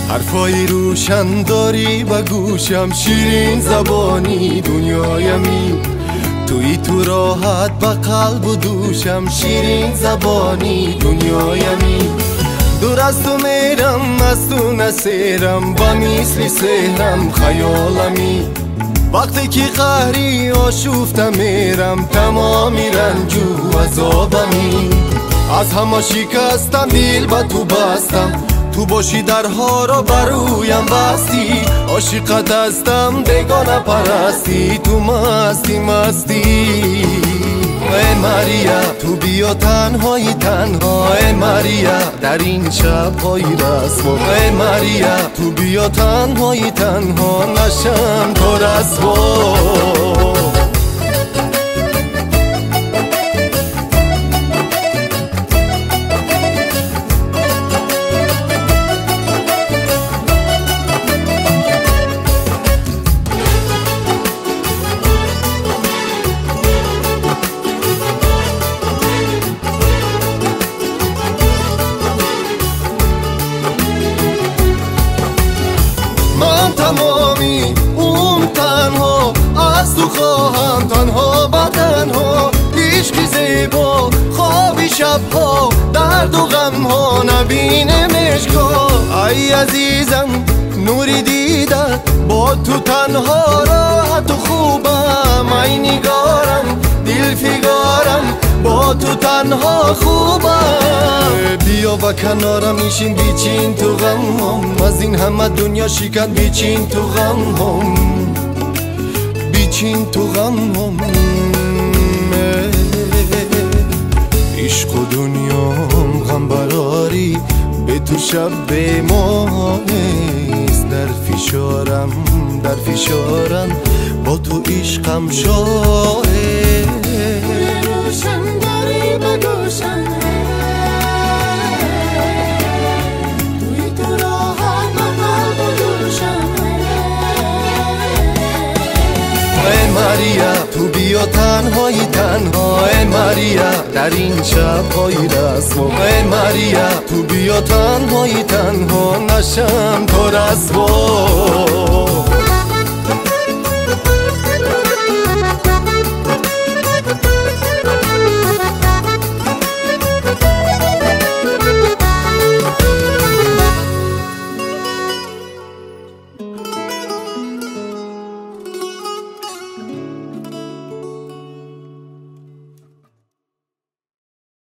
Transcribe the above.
حرفای روشن داری و گوشم، شیرین زبانی دنیایمی، توی تو راحت با قلب و دوشم، شیرین زبانی دنیایمی. دور از تو میرم از تو نسیرم، با مثل سهرم خیالمی. وقتی که قهری آشوفته میرم، تمامی رنج و عذابمی. از همه شکستم دل با تو بستم، تو باشی درها را برویم بستی. عاشقت هستم بیگانه پرستی، تو مستی مستی. ای ماریا تو بیا تنهایی تنها، ای ماریا در این شب‌های رسوا. ای ماریا تو بیا تنهایی تنها، نشم تو رسوا. من تمامی اون تنها، از تو خواهم تنها با تنها. عشقی زیبا خوابی شبها، درد و غمها نبینه مشکا. ای عزیزم نوری دیدت، با تو تنها راحت و خوبم. ای نگارم دل فگارم، با تو تنها خوبم. بیا و کنارم میشین بیچین تو غمم، از این همه دنیا شکن بیچین تو غمم، بیچین تو غمم. عشق و دنیام غم براری، به تو شب به ما نیست. در فشارم با تو عشقم شاه. روشن داری با گوشم، توی تو راحت با قلب و دوشم. ای ماریا تو بیا تنهایی تنها، ای ماریا در این شب‌های رسوا. ای ماریا تو بیا تنهایی تنها، نشم تو رسوا.